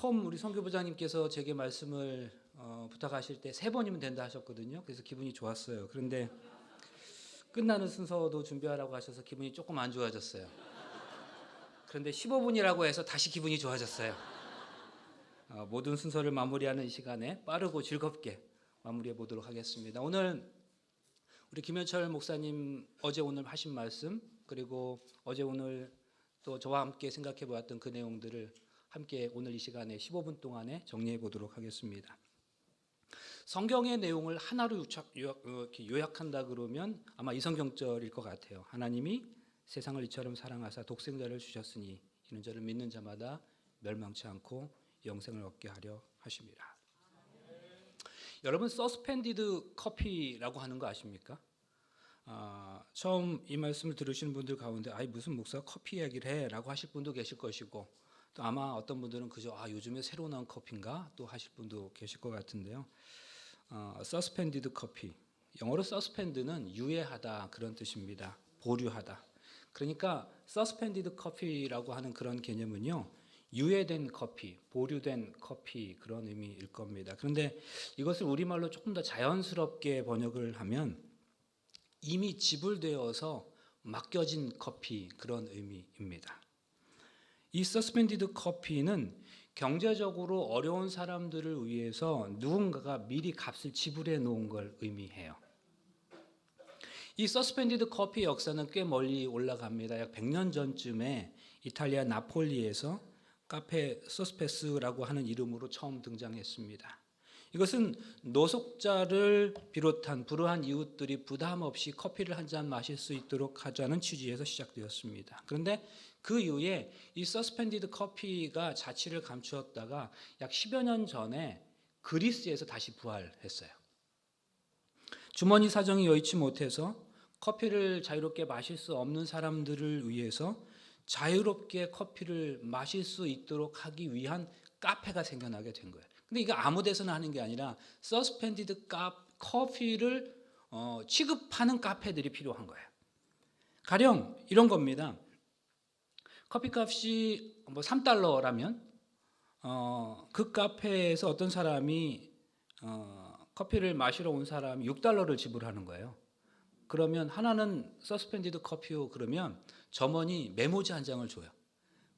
처음 우리 선교부장님께서 제게 말씀을 부탁하실 때 3번이면 된다 하셨거든요. 그래서 기분이 좋았어요. 그런데 끝나는 순서도 준비하라고 하셔서 기분이 조금 안 좋아졌어요. 그런데 15분이라고 해서 다시 기분이 좋아졌어요. 모든 순서를 마무리하는 이 시간에 빠르고 즐겁게 마무리해 보도록 하겠습니다. 오늘 우리 김현철 목사님 어제 오늘 하신 말씀, 그리고 어제 오늘 또 저와 함께 생각해 보았던 그 내용들을 함께 오늘 이 시간에 15분 동안에 정리해 보도록 하겠습니다. 성경의 내용을 하나로 요약한다 그러면 아마 이 성경절일 것 같아요. 하나님이 세상을 이처럼 사랑하사 독생자를 주셨으니 이는 저를 믿는 자마다 멸망치 않고 영생을 얻게 하려 하심이라. 여러분, 서스펜디드 커피라고 하는 거 아십니까? 처음 이 말씀을 들으시는 분들 가운데 무슨 목사가 커피 이야기를 해? 라고 하실 분도 계실 것이고, 또 아마 어떤 분들은 그저 요즘에 새로 나온 커피인가? 또 하실 분도 계실 것 같은데요. 서스펜디드 커피, 영어로 서스펜드는 유예하다 그런 뜻입니다. 보류하다. 그러니까 서스펜디드 커피라고 하는 그런 개념은요, 유예된 커피, 보류된 커피 그런 의미일 겁니다. 그런데 이것을 우리말로 조금 더 자연스럽게 번역을 하면 이미 지불되어서 맡겨진 커피 그런 의미입니다. 이 서스펜디드 커피는 경제적으로 어려운 사람들을 위해서 누군가가 미리 값을 지불해 놓은 걸 의미해요. 이 서스펜디드 커피 역사는 꽤 멀리 올라갑니다. 약 100년 전쯤에 이탈리아 나폴리에서 카페 서스페스라고 하는 이름으로 처음 등장했습니다. 이것은 노숙자를 비롯한 불우한 이웃들이 부담 없이 커피를 한 잔 마실 수 있도록 하자는 취지에서 시작되었습니다. 그런데 그 이후에 이 서스펜디드 커피가 자취를 감추었다가 약 10여 년 전에 그리스에서 다시 부활했어요. 주머니 사정이 여의치 못해서 커피를 자유롭게 마실 수 없는 사람들을 위해서 자유롭게 커피를 마실 수 있도록 하기 위한 카페가 생겨나게 된 거예요. 근데 이거 아무 데서나 하는 게 아니라 서스펜디드 커피를 취급하는 카페들이 필요한 거예요. 가령 이런 겁니다. 커피값이 뭐 $3라면 그 카페에서 어떤 사람이 커피를 마시러 온 사람이 $6를 지불하는 거예요. 그러면 하나는 서스펜디드 커피요. 그러면 점원이 메모지 한 장을 줘요.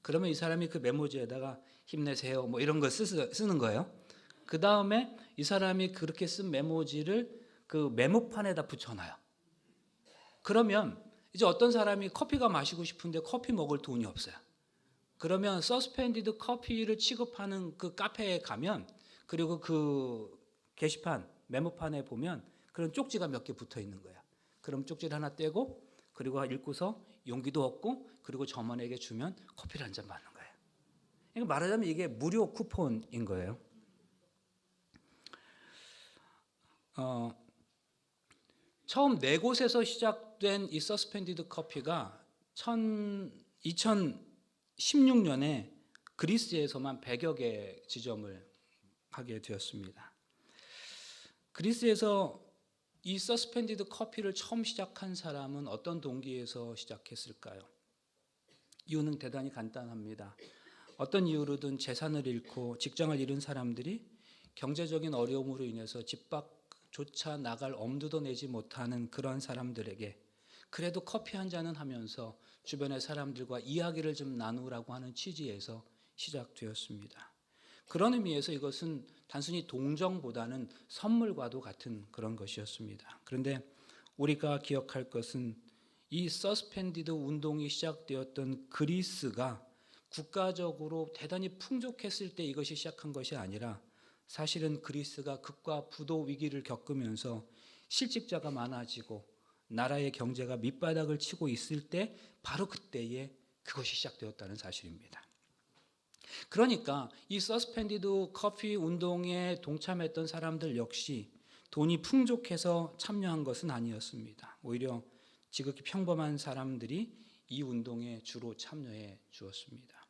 그러면 이 사람이 그 메모지에다가 힘내세요 뭐 이런 거 쓰는 거예요. 그 다음에 이 사람이 그렇게 쓴 메모지를 그 메모판에다 붙여놔요. 그러면 이제 어떤 사람이 커피가 마시고 싶은데 커피 먹을 돈이 없어요. 그러면 서스펜디드 커피를 취급하는 그 카페에 가면, 그리고 그 게시판 메모판에 보면 그런 쪽지가 몇 개 붙어 있는 거야. 그럼 쪽지를 하나 떼고 그리고 읽고서 용기도 얻고 그리고 점원에게 주면 커피를 한 잔 받는 거예요. 그러니까 말하자면 이게 무료 쿠폰인 거예요. 처음 4곳에서 시작된 이 서스펜디드 커피가 2016년에 그리스에서만 100여 개 지점을 하게 되었습니다. 그리스에서 이 서스펜디드 커피를 처음 시작한 사람은 어떤 동기에서 시작했을까요? 이유는 대단히 간단합니다. 어떤 이유로든 재산을 잃고 직장을 잃은 사람들이 경제적인 어려움으로 인해서 집 밖조차 나갈 엄두도 내지 못하는 그런 사람들에게 그래도 커피 한 잔은 하면서 주변의 사람들과 이야기를 좀 나누라고 하는 취지에서 시작되었습니다. 그런 의미에서 이것은 단순히 동정보다는 선물과도 같은 그런 것이었습니다. 그런데 우리가 기억할 것은 이 서스펜디드 운동이 시작되었던 그리스가 국가적으로 대단히 풍족했을 때 이것이 시작한 것이 아니라, 사실은 그리스가 극과 부도 위기를 겪으면서 실직자가 많아지고 나라의 경제가 밑바닥을 치고 있을 때 바로 그때에 그것이 시작되었다는 사실입니다. 그러니까 이 서스펜디드 커피 운동에 동참했던 사람들 역시 돈이 풍족해서 참여한 것은 아니었습니다. 오히려 지극히 평범한 사람들이 이 운동에 주로 참여해 주었습니다.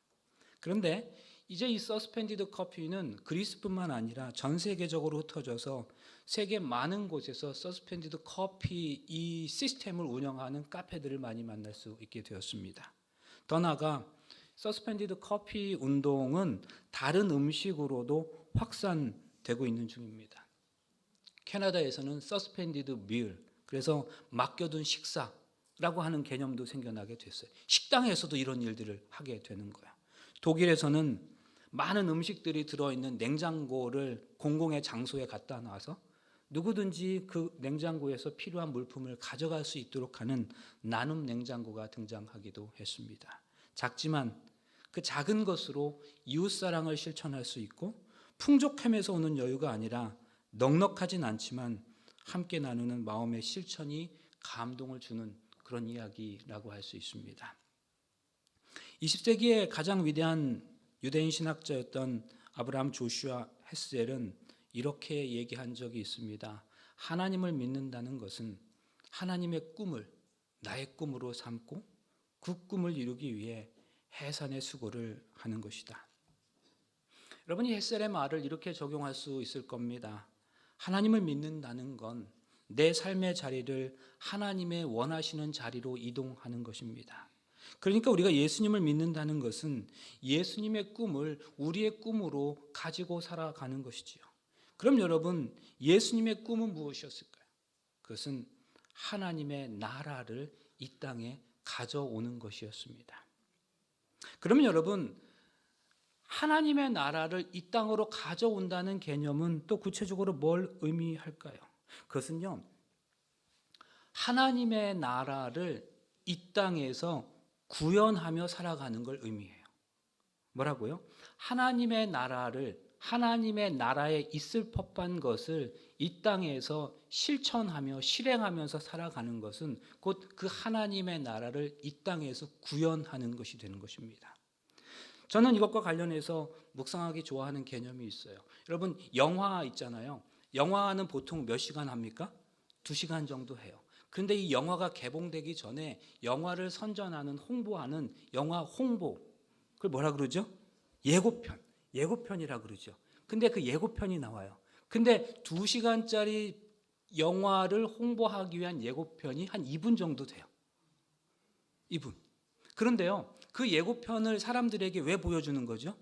그런데 이제 이 서스펜디드 커피는 그리스뿐만 아니라 전 세계적으로 흩어져서 세계 많은 곳에서 서스펜디드 커피 이 시스템을 운영하는 카페들을 많이 만날 수 있게 되었습니다. 더 나아가 서스펜디드 커피 운동은 다른 음식으로도 확산되고 있는 중입니다. 캐나다에서는 서스펜디드 밀, 그래서 맡겨둔 식사라고 하는 개념도 생겨나게 됐어요. 식당에서도 이런 일들을 하게 되는 거예요. 독일에서는 많은 음식들이 들어있는 냉장고를 공공의 장소에 갖다 놔서 누구든지 그 냉장고에서 필요한 물품을 가져갈 수 있도록 하는 나눔 냉장고가 등장하기도 했습니다. 작지만 그 작은 것으로 이웃사랑을 실천할 수 있고 풍족함에서 오는 여유가 아니라 넉넉하진 않지만 함께 나누는 마음의 실천이 감동을 주는 그런 이야기라고 할 수 있습니다. 20세기의 가장 위대한 유대인 신학자였던 아브라함 조슈아 헤셀은 이렇게 얘기한 적이 있습니다. 하나님을 믿는다는 것은 하나님의 꿈을 나의 꿈으로 삼고 그 꿈을 이루기 위해 해산의 수고를 하는 것이다. 여러분이 헤셀의 말을 이렇게 적용할 수 있을 겁니다. 하나님을 믿는다는 건 내 삶의 자리를 하나님의 원하시는 자리로 이동하는 것입니다. 그러니까 우리가 예수님을 믿는다는 것은 예수님의 꿈을 우리의 꿈으로 가지고 살아가는 것이지요. 그럼 여러분, 예수님의 꿈은 무엇이었을까요? 그것은 하나님의 나라를 이 땅에 가져오는 것이었습니다. 그러면 여러분, 하나님의 나라를 이 땅으로 가져온다는 개념은 또 구체적으로 뭘 의미할까요? 그것은요, 하나님의 나라를 이 땅에서 구현하며 살아가는 걸 의미해요. 뭐라고요? 하나님의 나라에 있을 법한 것을 이 땅에서 실천하며 실행하면서 살아가는 것은 곧 그 하나님의 나라를 이 땅에서 구현하는 것이 되는 것입니다. 저는 이것과 관련해서 묵상하기 좋아하는 개념이 있어요. 여러분, 영화 있잖아요. 영화는 보통 몇 시간 합니까? 2시간 정도 해요. 그런데 이 영화가 개봉되기 전에 영화를 선전하는 홍보하는 영화 홍보, 그걸 뭐라 그러죠? 예고편이라 그러죠. 근데 그 예고편이 나와요. 근데 2시간짜리 영화를 홍보하기 위한 예고편이 한 2분 정도 돼요. 2분. 그런데요, 그 예고편을 사람들에게 왜 보여주는 거죠?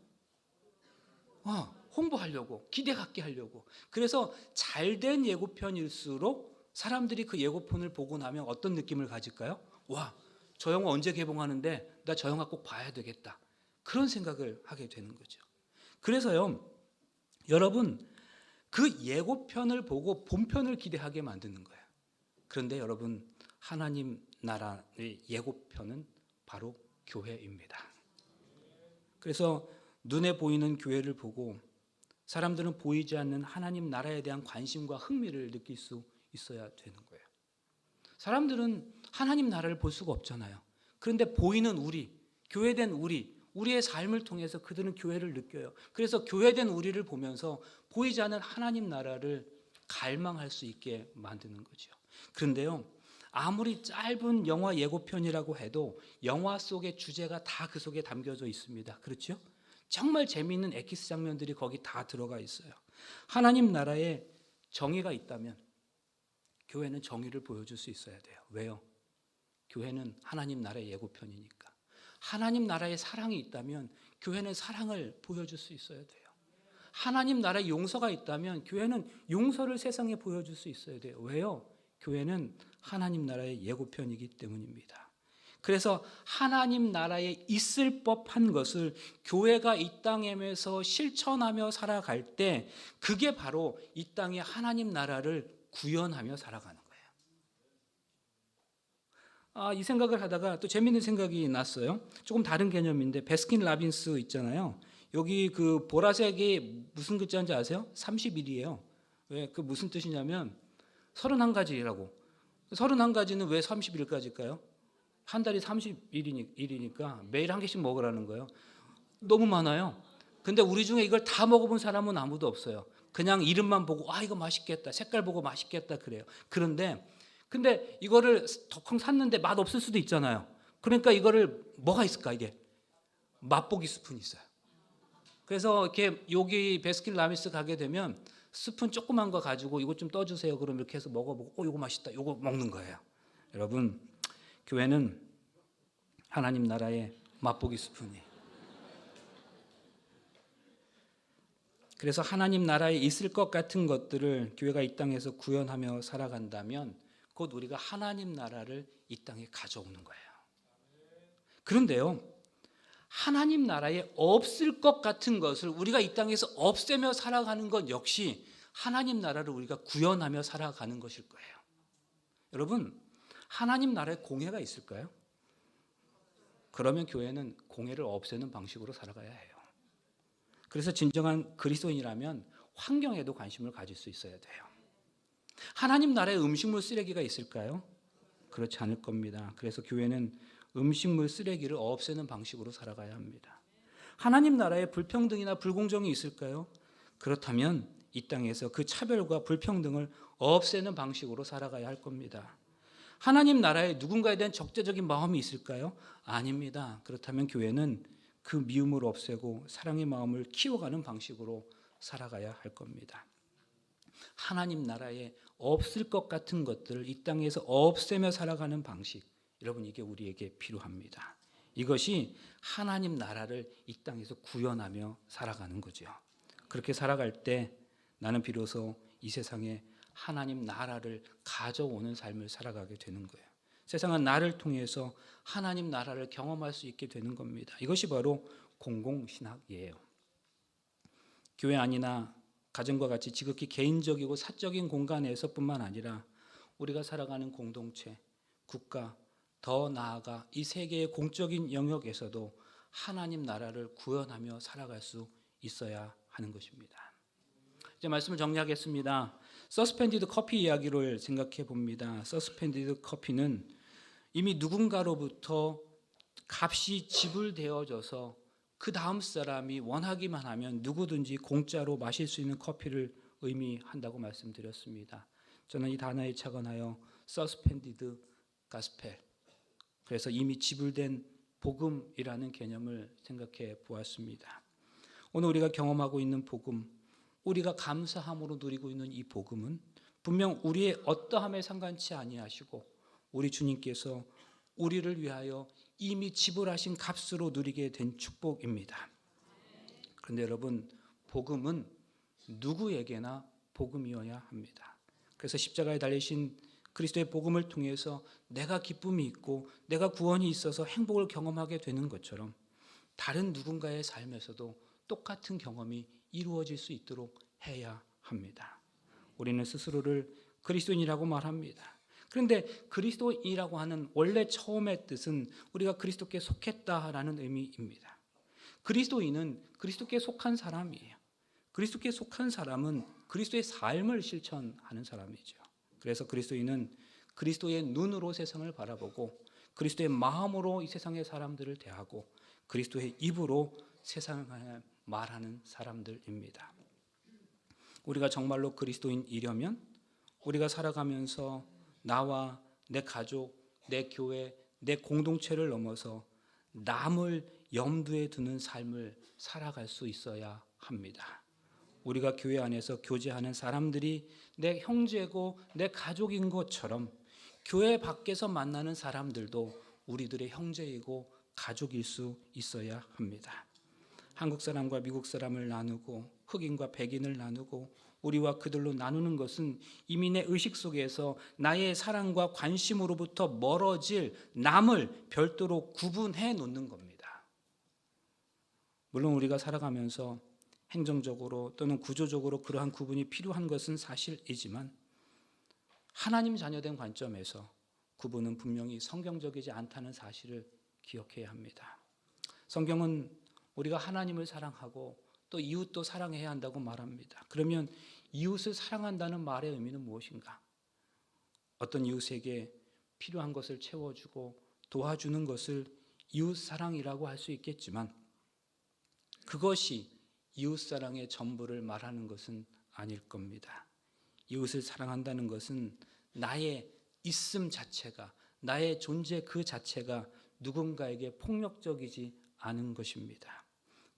홍보하려고, 기대 갖게 하려고. 그래서 잘된 예고편일수록 사람들이 그 예고편을 보고 나면 어떤 느낌을 가질까요? 와, 저 영화 언제 개봉하는데 나 저 영화 꼭 봐야 되겠다. 그런 생각을 하게 되는 거죠. 그래서요, 여러분, 그 예고편을 보고 본편을 기대하게 만드는 거예요. 그런데 여러분, 하나님 나라의 예고편은 바로 교회입니다. 그래서 눈에 보이는 교회를 보고 사람들은 보이지 않는 하나님 나라에 대한 관심과 흥미를 느낄 수 있어야 되는 거예요. 사람들은 하나님 나라를 볼 수가 없잖아요. 그런데 보이는 우리, 교회된 우리의 삶을 통해서 그들은 교회를 느껴요. 그래서 교회된 우리를 보면서 보이지 않는 하나님 나라를 갈망할 수 있게 만드는 거죠. 그런데요, 아무리 짧은 영화 예고편이라고 해도 영화 속의 주제가 다 그 속에 담겨져 있습니다. 그렇죠? 정말 재미있는 엑기스 장면들이 거기 다 들어가 있어요. 하나님 나라에 정의가 있다면 교회는 정의를 보여줄 수 있어야 돼요. 왜요? 교회는 하나님 나라의 예고편이니까. 하나님 나라에 사랑이 있다면 교회는 사랑을 보여줄 수 있어야 돼요. 하나님 나라에 용서가 있다면 교회는 용서를 세상에 보여줄 수 있어야 돼요. 왜요? 교회는 하나님 나라의 예고편이기 때문입니다. 그래서 하나님 나라에 있을 법한 것을 교회가 이 땅에서 실천하며 살아갈 때 그게 바로 이 땅에 하나님 나라를 구현하며 살아가는 거예요. 이 생각을 하다가 또 재밌는 생각이 났어요. 조금 다른 개념인데 베스킨 라빈스 있잖아요. 여기 그 보라색이 무슨 글자인지 아세요? 30일이에요. 왜? 그 무슨 뜻이냐면 31가지라고. 31가지는 왜 30일까지일까요? 한 달이 30일이니까 매일 한 개씩 먹으라는 거예요. 너무 많아요. 근데 우리 중에 이걸 다 먹어본 사람은 아무도 없어요. 그냥 이름만 보고 이거 맛있겠다, 색깔 보고 맛있겠다 그래요. 근데 이거를 덕컹 샀는데 맛 없을 수도 있잖아요. 그러니까 이거를 뭐가 있을까? 이게 맛보기 스푼이 있어요. 그래서 이렇게 여기 베스킨 라빈스 가게 되면 스푼 조그만 거 가지고 이거 좀 떠주세요. 그럼 이렇게 해서 먹어보고 이거 맛있다. 이거 먹는 거예요. 여러분, 교회는 하나님 나라의 맛보기 스푼이에요. 그래서 하나님 나라에 있을 것 같은 것들을 교회가 이 땅에서 구현하며 살아간다면 곧 우리가 하나님 나라를 이 땅에 가져오는 거예요. 그런데요, 하나님 나라에 없을 것 같은 것을 우리가 이 땅에서 없애며 살아가는 것 역시 하나님 나라를 우리가 구현하며 살아가는 것일 거예요. 여러분, 하나님 나라에 공회가 있을까요? 그러면 교회는 공회를 없애는 방식으로 살아가야 해요. 그래서 진정한 그리스도인이라면 환경에도 관심을 가질 수 있어야 돼요. 하나님 나라에 음식물 쓰레기가 있을까요? 그렇지 않을 겁니다. 그래서 교회는 음식물 쓰레기를 없애는 방식으로 살아가야 합니다. 하나님 나라에 불평등이나 불공정이 있을까요? 그렇다면 이 땅에서 그 차별과 불평등을 없애는 방식으로 살아가야 할 겁니다. 하나님 나라에 누군가에 대한 적대적인 마음이 있을까요? 아닙니다. 그렇다면 교회는 그 미움을 없애고 사랑의 마음을 키워가는 방식으로 살아가야 할 겁니다. 하나님 나라에 없을 것 같은 것들을 이 땅에서 없애며 살아가는 방식, 여러분 이게 우리에게 필요합니다. 이것이 하나님 나라를 이 땅에서 구현하며 살아가는 거죠. 그렇게 살아갈 때 나는 비로소 이 세상에 하나님 나라를 가져오는 삶을 살아가게 되는 거예요. 세상은 나를 통해서 하나님 나라를 경험할 수 있게 되는 겁니다. 이것이 바로 공공신학이에요. 교회 안이나 가정과 같이 지극히 개인적이고 사적인 공간에서뿐만 아니라 우리가 살아가는 공동체, 국가, 더 나아가 이 세계의 공적인 영역에서도 하나님 나라를 구현하며 살아갈 수 있어야 하는 것입니다. 이제 말씀을 정리하겠습니다. 서스펜디드 커피 이야기를 생각해 봅니다. 서스펜디드 커피는 이미 누군가로부터 값이 지불되어져서 그 다음 사람이 원하기만 하면 누구든지 공짜로 마실 수 있는 커피를 의미한다고 말씀드렸습니다. 저는 이 단어에 착안하여 서스펜디드 가스펠, 그래서 이미 지불된 복음이라는 개념을 생각해 보았습니다. 오늘 우리가 경험하고 있는 복음, 우리가 감사함으로 누리고 있는 이 복음은 분명 우리의 어떠함에 상관치 아니하시고 우리 주님께서 우리를 위하여 이미 지불하신 값으로 누리게 된 축복입니다. 그런데 여러분, 복음은 누구에게나 복음이어야 합니다. 그래서 십자가에 달리신 그리스도의 복음을 통해서 내가 기쁨이 있고 내가 구원이 있어서 행복을 경험하게 되는 것처럼 다른 누군가의 삶에서도 똑같은 경험이 이루어질 수 있도록 해야 합니다. 우리는 스스로를 그리스도인이라고 말합니다. 그런데 그리스도인이라고 하는 원래 처음의 뜻은 우리가 그리스도께 속했다라는 의미입니다. 그리스도인은 그리스도께 속한 사람이에요. 그리스도께 속한 사람은 그리스도의 삶을 실천하는 사람이죠. 그래서 그리스도인은 그리스도의 눈으로 세상을 바라보고 그리스도의 마음으로 이 세상의 사람들을 대하고 그리스도의 입으로 세상을 말하는 사람들입니다. 우리가 정말로 그리스도인이려면 우리가 살아가면서 나와 내 가족, 내 교회, 내 공동체를 넘어서 남을 염두에 두는 삶을 살아갈 수 있어야 합니다. 우리가 교회 안에서 교제하는 사람들이 내 형제고 내 가족인 것처럼 교회 밖에서 만나는 사람들도 우리들의 형제이고 가족일 수 있어야 합니다. 한국 사람과 미국 사람을 나누고 흑인과 백인을 나누고 우리와 그들로 나누는 것은 이미 내 의식 속에서 나의 사랑과 관심으로부터 멀어질 남을 별도로 구분해 놓는 겁니다. 물론 우리가 살아가면서 행정적으로 또는 구조적으로 그러한 구분이 필요한 것은 사실이지만 하나님 자녀된 관점에서 구분은 분명히 성경적이지 않다는 사실을 기억해야 합니다. 성경은 우리가 하나님을 사랑하고 또 이웃도 사랑해야 한다고 말합니다. 그러면 이웃을 사랑한다는 말의 의미는 무엇인가? 어떤 이웃에게 필요한 것을 채워주고 도와주는 것을 이웃 사랑이라고 할 수 있겠지만 그것이 이웃 사랑의 전부를 말하는 것은 아닐 겁니다. 이웃을 사랑한다는 것은 나의 있음 자체가, 나의 존재 그 자체가 누군가에게 폭력적이지 않은 것입니다.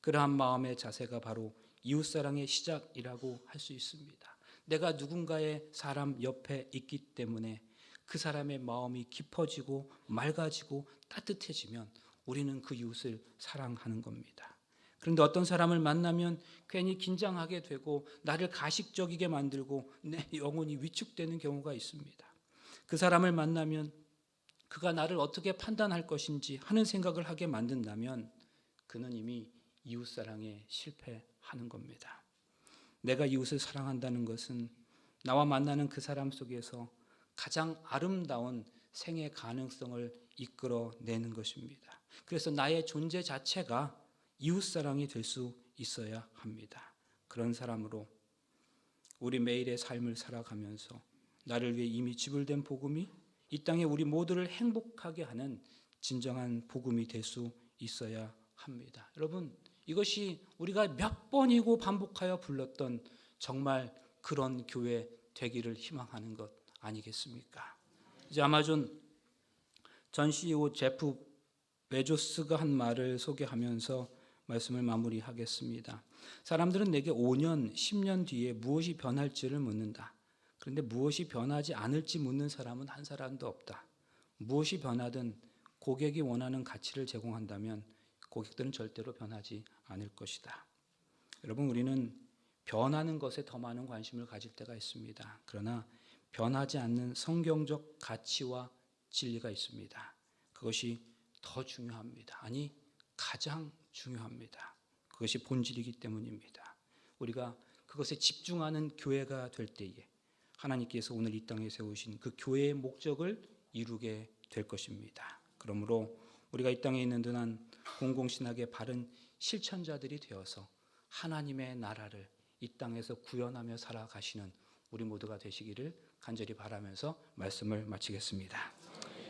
그러한 마음의 자세가 바로 이웃사랑의 시작이라고 할 수 있습니다. 내가 누군가의 사람 옆에 있기 때문에 그 사람의 마음이 깊어지고 맑아지고 따뜻해지면 우리는 그 이웃을 사랑하는 겁니다. 그런데 어떤 사람을 만나면 괜히 긴장하게 되고 나를 가식적이게 만들고 내 영혼이 위축되는 경우가 있습니다. 그 사람을 만나면 그가 나를 어떻게 판단할 것인지 하는 생각을 하게 만든다면 그는 이미 이웃사랑에 실패하는 겁니다. 내가 이웃을 사랑한다는 것은 나와 만나는 그 사람 속에서 가장 아름다운 생의 가능성을 이끌어내는 것입니다. 그래서 나의 존재 자체가 이웃사랑이 될 수 있어야 합니다. 그런 사람으로 우리 매일의 삶을 살아가면서 나를 위해 이미 지불된 복음이 이 땅에 우리 모두를 행복하게 하는 진정한 복음이 될 수 있어야 합니다. 여러분, 이것이 우리가 몇 번이고 반복하여 불렀던 정말 그런 교회 되기를 희망하는 것 아니겠습니까? 이제 아마존 전 CEO 제프 베조스가 한 말을 소개하면서 말씀을 마무리하겠습니다. 사람들은 내게 5년, 10년 뒤에 무엇이 변할지를 묻는다. 그런데 무엇이 변하지 않을지 묻는 사람은 한 사람도 없다. 무엇이 변하든 고객이 원하는 가치를 제공한다면 고객들은 절대로 변하지 않을 것이다. 여러분, 우리는 변하는 것에 더 많은 관심을 가질 때가 있습니다. 그러나 변하지 않는 성경적 가치와 진리가 있습니다. 그것이 더 중요합니다. 아니, 가장 중요합니다. 그것이 본질이기 때문입니다. 우리가 그것에 집중하는 교회가 될 때에 하나님께서 오늘 이 땅에 세우신 그 교회의 목적을 이루게 될 것입니다. 그러므로 우리가 이 땅에 있는 한 공공신학의 바른 실천자들이 되어서 하나님의 나라를 이 땅에서 구현하며 살아가시는 우리 모두가 되시기를 간절히 바라면서 말씀을 마치겠습니다.